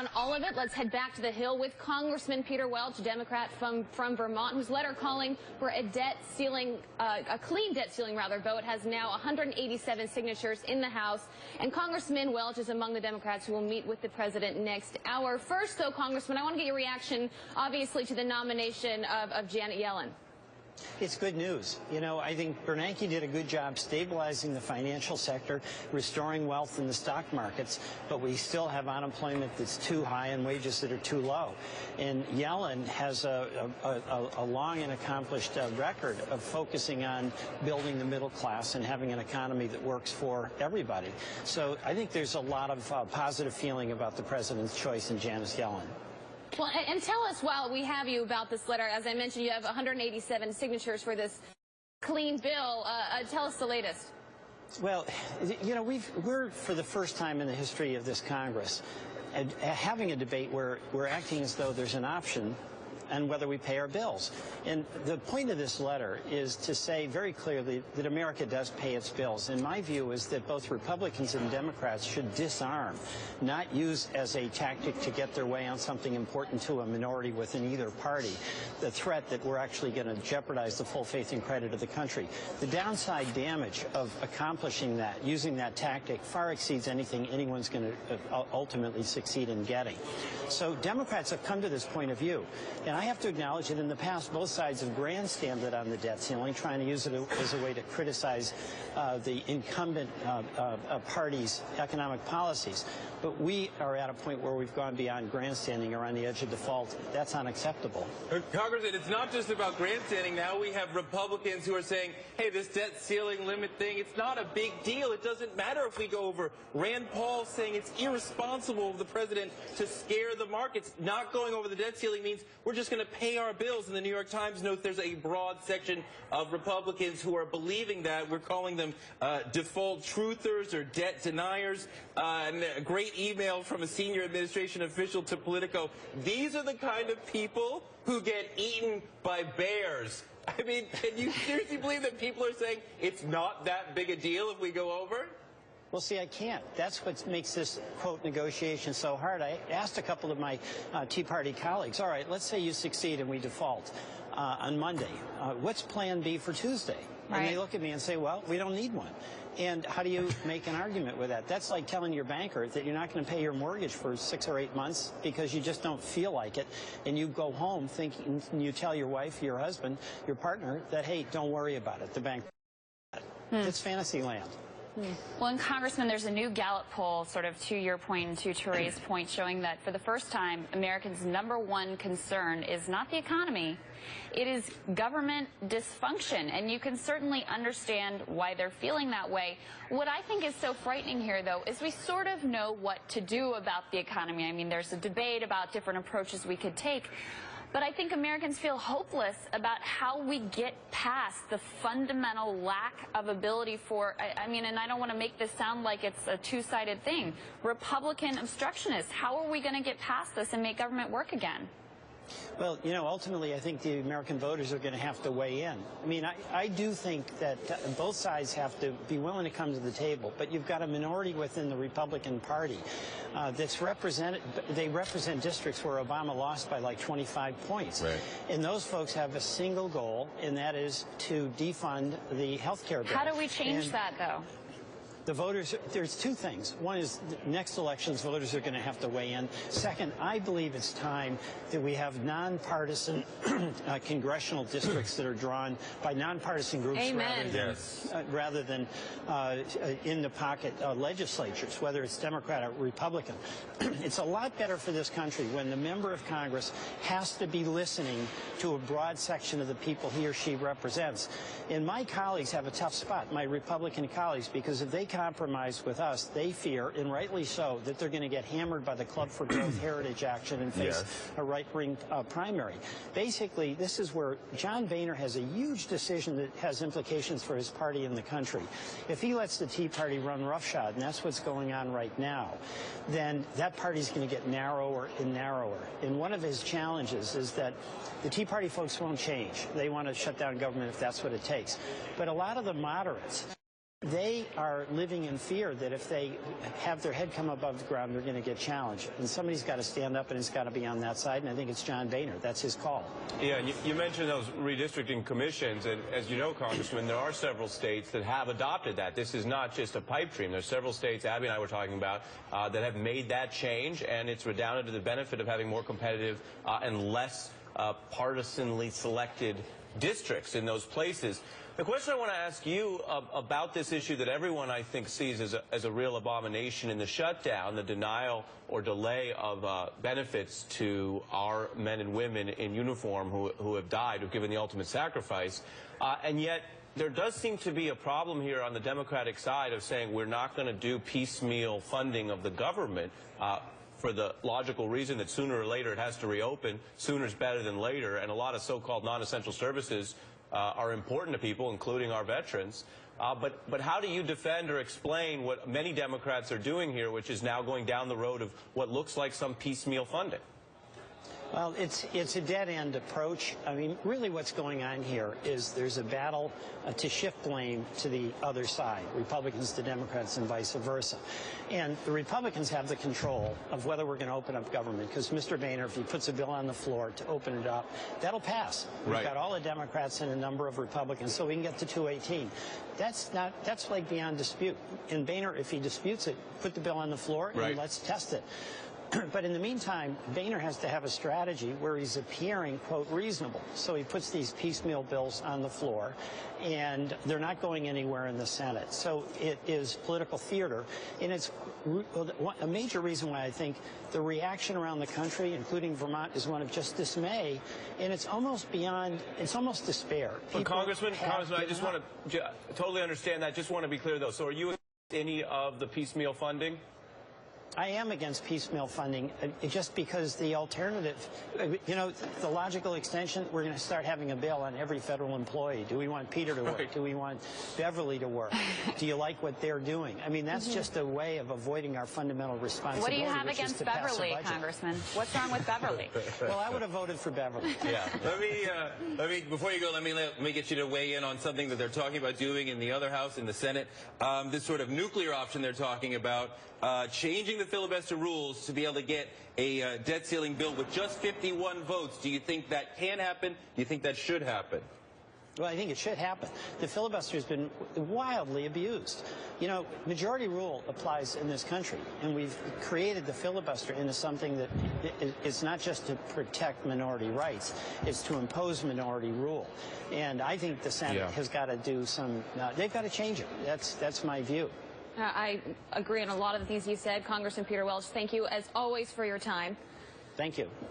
on all of it. Let's head back to the Hill with Congressman Peter Welch, Democrat from Vermont, whose letter calling for a clean debt ceiling vote has now 187 signatures in the House. And Congressman Welch is among the Democrats who will meet with the president next hour. First, though, Congressman, I want to get your reaction, obviously, to the nomination of Janet Yellen. It's good news. You know, I think Bernanke did a good job stabilizing the financial sector, restoring wealth in the stock markets, but we still have unemployment that's too high and wages that are too low. And Yellen has a long and accomplished record of focusing on building the middle class and having an economy that works for everybody. So I think there's a lot of positive feeling about the president's choice in Janet Yellen. Well, and tell us, while we have you, about this letter. As I mentioned, you have 187 signatures for this clean bill. Tell us the latest. Well, you know, we're, for the first time in the history of this Congress, having a debate where we're acting as though there's an option and whether we pay our bills. And the point of this letter is to say very clearly that America does pay its bills. And my view is that both Republicans and Democrats should disarm, not use as a tactic to get their way on something important to a minority within either party, the threat that we're actually going to jeopardize the full faith and credit of the country. The downside damage of accomplishing that, using that tactic, far exceeds anything anyone's going to ultimately succeed in getting. So Democrats have come to this point of view. And I have to acknowledge that in the past, both sides have grandstanded on the debt ceiling, trying to use it as a way to criticize the incumbent party's economic policies. But we are at a point where we've gone beyond grandstanding or on the edge of default. That's unacceptable. Congressman, it's not just about grandstanding. Now we have Republicans who are saying, hey, this debt ceiling limit thing, it's not a big deal. It doesn't matter if we go over. Rand Paul saying it's irresponsible of the president to scare the markets. Not going over the debt ceiling means we're just going to pay our bills. And the New York Times notes there's a broad section of Republicans who are believing that. We're calling them default truthers or debt deniers. And a great email from a senior administration official to Politico. These are the kind of people who get eaten by bears. I mean, can you seriously believe that people are saying it's not that big a deal if we go over? Well, see, I can't. That's what makes this, quote, negotiation so hard. I asked a couple of my Tea Party colleagues, all right, let's say you succeed and we default on Monday. What's plan B for Tuesday? Right. And they look at me and say, well, we don't need one. And how do you make an argument with that? That's like telling your banker that you're not going to pay your mortgage for 6 or 8 months because you just don't feel like it. And you go home thinking, you tell your wife, your husband, your partner that, hey, don't worry about it. The bank. It's fantasy land. Well, and Congressman, there's a new Gallup poll, sort of to your point and to Teresa's point, showing that for the first time, Americans' #1 concern is not the economy, it is government dysfunction. And you can certainly understand why they're feeling that way. What I think is so frightening here, though, is we sort of know what to do about the economy. I mean, there's a debate about different approaches we could take. But I think Americans feel hopeless about how we get past the fundamental lack of ability for, I mean, and I don't want to make this sound like it's a two-sided thing. Republican obstructionists, how are we going to get past this and make government work again? Well, you know, ultimately, I think the American voters are going to have to weigh in. I mean, I do think that both sides have to be willing to come to the table, but you've got a minority within the Republican Party that's represented. They represent districts where Obama lost by like 25 points. Right. And those folks have a single goal, and that is to defund the health care bill. How do we change that, though? The voters, there's two things. One is next elections, voters are going to have to weigh in. Second, I believe it's time that we have nonpartisan congressional districts that are drawn by nonpartisan groups. Amen. rather than in-the-pocket legislatures, whether it's Democrat or Republican. It's a lot better for this country when the member of Congress has to be listening to a broad section of the people he or she represents. And my colleagues have a tough spot, my Republican colleagues, because if they compromise with us, they fear, and rightly so, that they're going to get hammered by the Club for Growth Heritage action and face a right-wing primary. Basically, this is where John Boehner has a huge decision that has implications for his party in the country. If he lets the Tea Party run roughshod, and that's what's going on right now, then that party's going to get narrower and narrower. And one of his challenges is that the Tea Party folks won't change. They want to shut down government if that's what it takes. But a lot of the moderates They are living in fear that if they have their head come above the ground, they're going to get challenged. And somebody's got to stand up, and it's got to be on that side, and I think it's John Boehner. That's his call. Yeah, and you mentioned those redistricting commissions, and as you know, Congressman, there are several states that have adopted that. This is not just a pipe dream. There's several states, Abby and I were talking about, that have made that change, and it's redounded to the benefit of having more competitive and less partisanly selected districts in those places. The question I want to ask you about this issue that everyone, I think, sees as a real abomination in the shutdown, the denial or delay of benefits to our men and women in uniform who have died, who've given the ultimate sacrifice, and yet there does seem to be a problem here on the Democratic side of saying we're not going to do piecemeal funding of the government for the logical reason that sooner or later it has to reopen. Sooner is better than later, and a lot of so-called non-essential services are important to people, including our veterans. But how do you defend or explain what many Democrats are doing here, which is now going down the road of what looks like some piecemeal funding? Well, it's a dead-end approach. I mean, really what's going on here is there's a battle to shift blame to the other side, Republicans to Democrats and vice versa. And the Republicans have the control of whether we're going to open up government, because Mr. Boehner, if he puts a bill on the floor to open it up, that'll pass. Right. We've got all the Democrats and a number of Republicans, so we can get to 218. That's like beyond dispute. And Boehner, if he disputes it, put the bill on the floor and let's test it. But in the meantime, Boehner has to have a strategy where he's appearing, quote, reasonable. So he puts these piecemeal bills on the floor, and they're not going anywhere in the Senate. So it is political theater. And it's a major reason why I think the reaction around the country, including Vermont, is one of just dismay. And it's almost beyond, it's almost despair. But Congressman, I just want to totally understand that. Just want to be clear, though. So are you against any of the piecemeal funding? I am against piecemeal funding, just because the alternative, you know, the logical extension, we're going to start having a bill on every federal employee. Do we want Peter to work? Do we want Beverly to work? Do you like what they're doing? I mean, that's just a way of avoiding our fundamental responsibility. What do you have against Beverly, Congressman? What's wrong with Beverly? Well, I would have voted for Beverly. Yeah. Let me before you go, let me get you to weigh in on something that they're talking about doing in the other House, in the Senate. This sort of nuclear option they're talking about, changing the filibuster rules to be able to get a debt ceiling bill with just 51 votes. Do you think that can happen? Do you think that should happen? Well, I think it should happen. The filibuster has been wildly abused. You know, majority rule applies in this country, and we've created the filibuster into something that is not just to protect minority rights, it's to impose minority rule. And I think the Senate has got to do some, they've got to change it. That's my view. I agree on a lot of the things you said. Congressman Peter Welch, thank you, as always, for your time. Thank you.